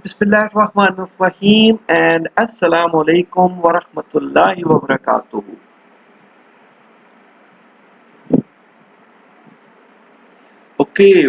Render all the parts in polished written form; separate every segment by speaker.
Speaker 1: Bismillahirrahmanirrahim and Assalamu alaikum wa rahmatullahi wa barakatuh. Okay,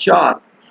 Speaker 1: 4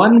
Speaker 1: 1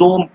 Speaker 1: 2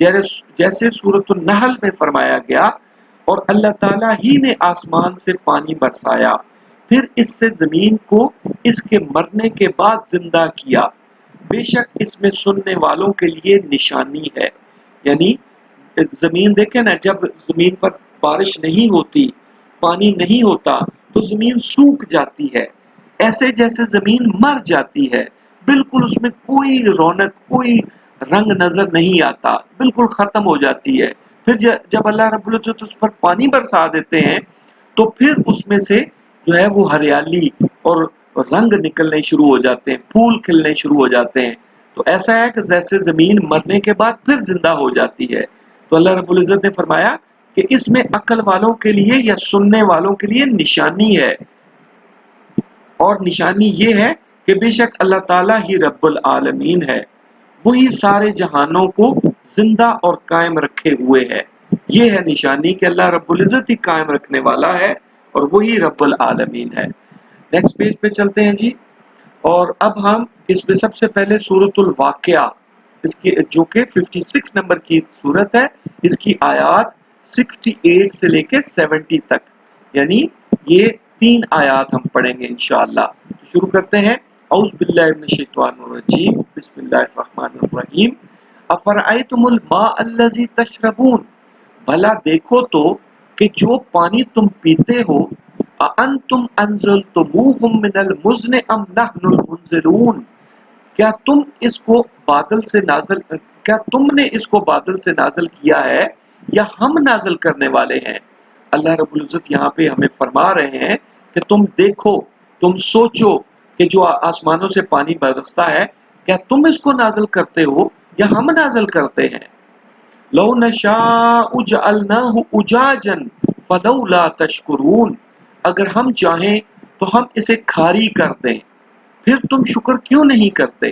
Speaker 1: جیسے سورۃ النحل میں فرمایا گیا، اور اللہ تعالیٰ ہی نے آسمان سے پانی برسایا، پھر اس سے زمین کو اس کے مرنے کے بعد زندہ کیا، بے شک اس میں سننے والوں کے لیے نشانی ہے۔ یعنی زمین دیکھیں نا، جب زمین پر بارش نہیں ہوتی، پانی نہیں ہوتا، تو زمین سوکھ جاتی ہے، ایسے جیسے زمین مر جاتی ہے، بالکل اس میں کوئی رونق، کوئی رنگ نظر نہیں آتا، بالکل ختم ہو جاتی ہے۔ پھر جب اللہ رب العزت اس پر پانی برسا دیتے ہیں تو پھر اس میں سے جو ہے وہ ہریالی اور رنگ نکلنے شروع ہو جاتے ہیں، پھول کھلنے شروع ہو جاتے ہیں۔ تو ایسا ہے کہ جیسے زمین مرنے کے بعد پھر زندہ ہو جاتی ہے۔ تو اللہ رب العزت نے فرمایا کہ اس میں عقل والوں کے لیے یا سننے والوں کے لیے نشانی ہے، اور نشانی یہ ہے کہ بے شک اللہ تعالیٰ ہی رب العالمین ہے، وہی سارے جہانوں کو زندہ اور قائم رکھے ہوئے ہے۔ یہ ہے نشانی کہ اللہ رب العزت ہی قائم رکھنے والا ہے اور وہی رب العالمین ہے۔ نیکسٹ پیج پہ چلتے ہیں جی، اور اب ہم اس میں سب سے پہلے سورۃ الواقعہ، اس کی جو کہ 56 نمبر کی سورت ہے، اس کی آیات 68 سے لے کے 70 تک، یعنی یہ 3 آیات ہم پڑھیں گے انشاءاللہ۔ تو شروع کرتے ہیں۔ اعوذ باللہ من الشیطان الرجیم، بسم اللہ الرحمن الرحیم۔ افرأیتم الماء الذی تشربون، بھلا دیکھو تو کہ جو پانی تم پیتے ہو، اانتم انزلتموہ من المزن ام نحن المنزلون، کیا تم نے اس کو بادل سے نازل کیا ہے یا ہم نازل کرنے والے ہیں؟ اللہ رب العزت یہاں پہ ہمیں فرما رہے ہیں کہ تم دیکھو، تم سوچو کہ جو آسمانوں سے پانی برستا ہے، کیا تم اس کو نازل کرتے ہو یا ہم نازل کرتے ہیں؟ لو نشاء جعلناہ اجاجا فلولا تشکرون، اگر ہم چاہیں تو ہم اسے کھاری کر دیں، پھر تم شکر کیوں نہیں کرتے؟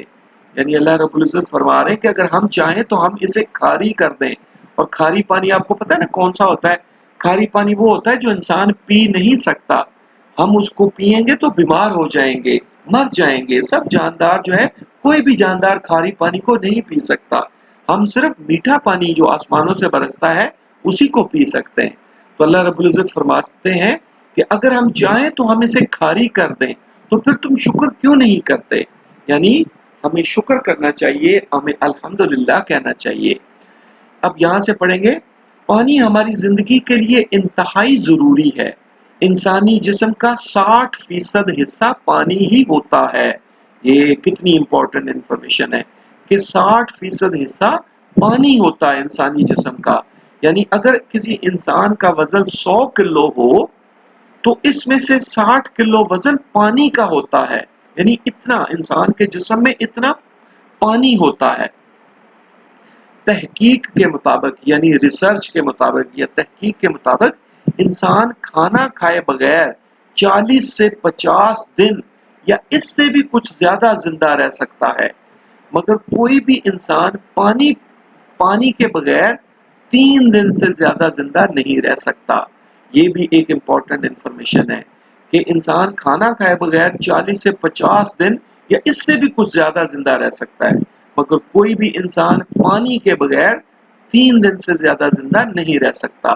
Speaker 1: یعنی اللہ رب العزت فرما رہے ہیں کہ اگر ہم چاہیں تو ہم اسے کھاری کر دیں، اور کھاری پانی آپ کو پتہ ہے نا کون سا ہوتا ہے؟ کھاری پانی وہ ہوتا ہے جو انسان پی نہیں سکتا، ہم اس کو پیئیں گے تو بیمار ہو جائیں گے، مر جائیں گے، سب جاندار جو ہے، کوئی بھی جاندار کھاری پانی کو نہیں پی سکتا، ہم صرف میٹھا پانی جو آسمانوں سے برستا ہے اسی کو پی سکتے ہیں۔ تو اللہ رب العزت فرماتے ہیں کہ اگر ہم چاہیں تو ہم اسے کھاری کر دیں، تو پھر تم شکر کیوں نہیں کرتے؟ یعنی ہمیں شکر کرنا چاہیے، ہمیں الحمدللہ کہنا چاہیے۔ اب یہاں سے پڑھیں گے، پانی ہماری زندگی کے لیے انتہائی ضروری ہے، انسانی جسم کا 60% حصہ پانی ہی ہوتا ہے۔ یہ کتنی امپورٹنٹ انفارمیشن ہے کہ 60% حصہ پانی ہوتا ہے انسانی جسم کا، یعنی اگر کسی انسان کا وزن 100 کلو ہو تو اس میں سے 60 کلو وزن پانی کا ہوتا ہے، یعنی اتنا انسان کے جسم میں اتنا پانی ہوتا ہے۔ تحقیق کے مطابق، یعنی ریسرچ کے مطابق یا تحقیق کے مطابق، انسان کھانا کھائے بغیر 40 سے 50 دن یا اس سے بھی کچھ زیادہ زندہ رہ سکتا ہے، مگر کوئی بھی انسان پانی کے بغیر 3 دن سے زیادہ زندہ نہیں رہ سکتا۔ یہ بھی ایک امپورٹنٹ انفارمیشن ہے کہ انسان کھانا کھائے بغیر 40 سے 50 دن یا اس سے بھی کچھ زیادہ زندہ رہ سکتا ہے، مگر کوئی بھی انسان پانی کے بغیر 3 دن سے زیادہ زندہ نہیں رہ سکتا۔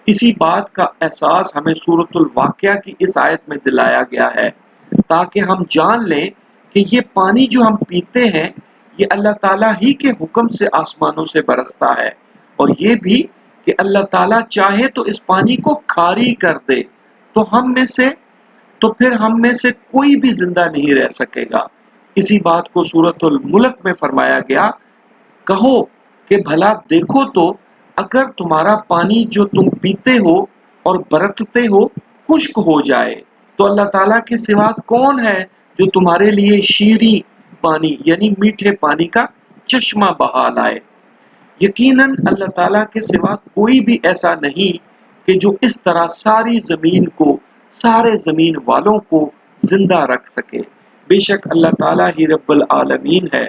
Speaker 1: اسی بات کا احساس ہمیں سورۃ الواقعہ کی اس آیت میں دلایا گیا ہے، تاکہ ہم جان لیں کہ یہ پانی جو ہم پیتے ہیں یہ اللہ تعالیٰ ہی کے حکم سے آسمانوں سے برستا ہے، اور یہ بھی کہ اللہ تعالیٰ چاہے تو اس پانی کو کھاری کر دے تو پھر ہم میں سے کوئی بھی زندہ نہیں رہ سکے گا۔ اسی بات کو سورۃ الملک میں فرمایا گیا، کہو کہ بھلا دیکھو تو اگر تمہارا پانی جو تم پیتے ہو اور برتتے ہو خشک ہو جائے تو اللہ تعالیٰ کے سوا کون ہے جو تمہارے لیے شیریں پانی یعنی میٹھے پانی کا چشمہ بہا لائے؟ یقیناً اللہ تعالیٰ کے سوا کوئی بھی ایسا نہیں کہ جو اس طرح ساری زمین کو، سارے زمین والوں کو زندہ رکھ سکے، بے شک اللہ تعالیٰ ہی رب العالمین ہے۔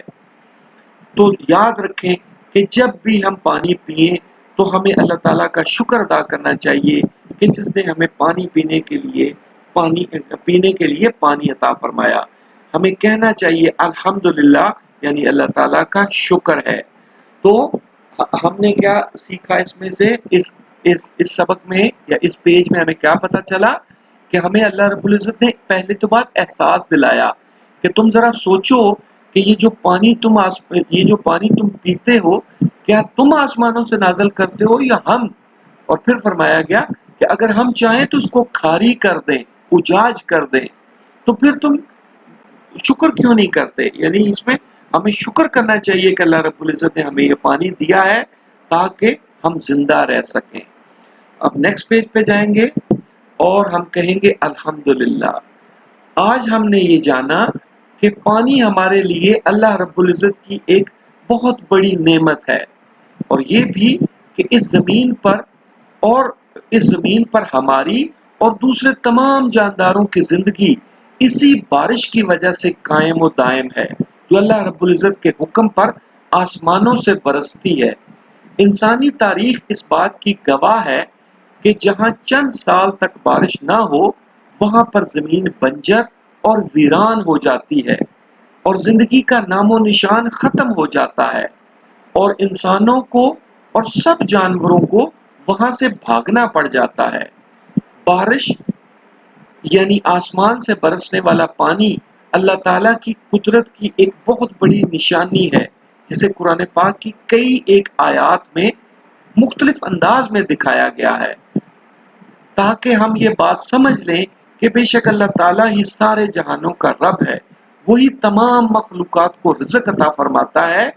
Speaker 1: تو یاد رکھیں کہ جب بھی ہم پانی پئیں تو ہمیں اللہ تعالیٰ کا شکر ادا کرنا چاہیے کہ جس نے ہمیں پانی پینے کے لیے پانی عطا فرمایا۔ ہمیں کہنا چاہیے الحمدللہ، یعنی اللہ تعالیٰ کا شکر ہے۔ تو ہم نے کیا سیکھا اس میں سے، اس سبق میں یا اس پیج میں ہمیں کیا پتا چلا کہ ہمیں اللہ رب العزت نے پہلے تو بات احساس دلایا کہ تم ذرا سوچو کہ یہ جو پانی تم پیتے ہو، کیا تم آسمانوں سے نازل کرتے ہو یا ہم؟ اور پھر فرمایا گیا کہ اگر ہم چاہیں تو اس کو کھاری کر دیں، اجاج کر دیں، تو پھر تم شکر کیوں نہیں کرتے؟ یعنی اس میں ہمیں شکر کرنا چاہیے کہ اللہ رب العزت نے ہمیں یہ پانی دیا ہے تاکہ ہم زندہ رہ سکیں۔ اب نیکسٹ پیج پہ جائیں گے اور ہم کہیں گے الحمدللہ، آج ہم نے یہ جانا کہ پانی ہمارے لیے اللہ رب العزت کی ایک بہت بڑی نعمت ہے، اور یہ بھی کہ اور اس زمین پر ہماری اور دوسرے تمام جانداروں کی زندگی اسی بارش کی وجہ سے قائم و دائم ہے جو اللہ رب العزت کے حکم پر آسمانوں سے برستی ہے۔ انسانی تاریخ اس بات کی گواہ ہے کہ جہاں چند سال تک بارش نہ ہو، وہاں پر زمین بنجر اور ویران ہو جاتی ہے اور زندگی کا نام و نشان ختم ہو جاتا ہے، اور انسانوں کو اور سب جانوروں کو وہاں سے بھاگنا پڑ جاتا ہے۔ بارش یعنی آسمان سے برسنے والا پانی اللہ تعالیٰ کی قدرت کی ایک بہت بڑی نشانی ہے، جسے قرآن پاک کی کئی ایک آیات میں مختلف انداز میں دکھایا گیا ہے، تاکہ ہم یہ بات سمجھ لیں کہ بے شک اللہ تعالیٰ ہی سارے جہانوں کا رب ہے۔ وہی تمام مخلوقات کو رزق عطا فرماتا ہے،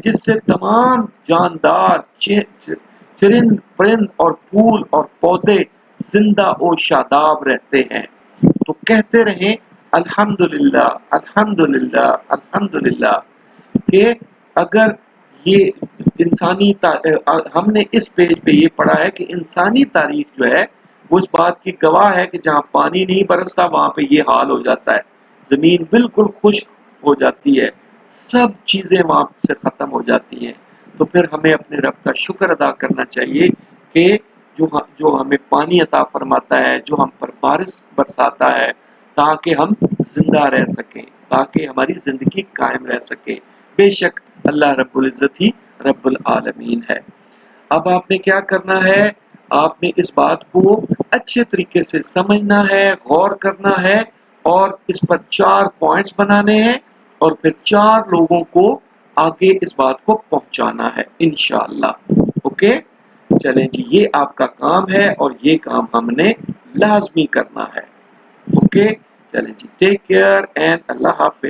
Speaker 1: جس سے تمام جاندار، چرند پرند اور پھول اور پودے زندہ و شاداب رہتے ہیں۔ تو کہتے رہیں الحمدللہ الحمدللہ الحمدللہ، کہ اگر یہ ہم نے اس پیج پہ یہ پڑھا ہے کہ انسانی تاریخ جو ہے وہ اس بات کی گواہ ہے کہ جہاں پانی نہیں برستا وہاں پہ یہ حال ہو جاتا ہے، زمین بالکل خشک ہو جاتی ہے، سب چیزیں وہاں سے ختم ہو جاتی ہیں۔ تو پھر ہمیں اپنے رب کا شکر ادا کرنا چاہیے کہ جو ہمیں پانی عطا فرماتا ہے، جو ہم پر بارش برساتا ہے تاکہ ہم زندہ رہ سکیں، تاکہ ہماری زندگی قائم رہ سکے۔ بے شک اللہ رب العزت ہی رب العالمین ہے۔ اب آپ نے کیا کرنا ہے؟ آپ نے اس بات کو اچھے طریقے سے سمجھنا ہے، غور کرنا ہے، اور اس پر 4 پوائنٹس بنانے ہیں، اور پھر 4 لوگوں کو آگے اس بات کو پہنچانا ہے انشاءاللہ۔ اوکے، چلیں جی، یہ آپ کا کام ہے اور یہ کام ہم نے لازمی کرنا ہے۔ اوکے، چلیں جی، ٹیک کیئر اینڈ اللہ حافظ۔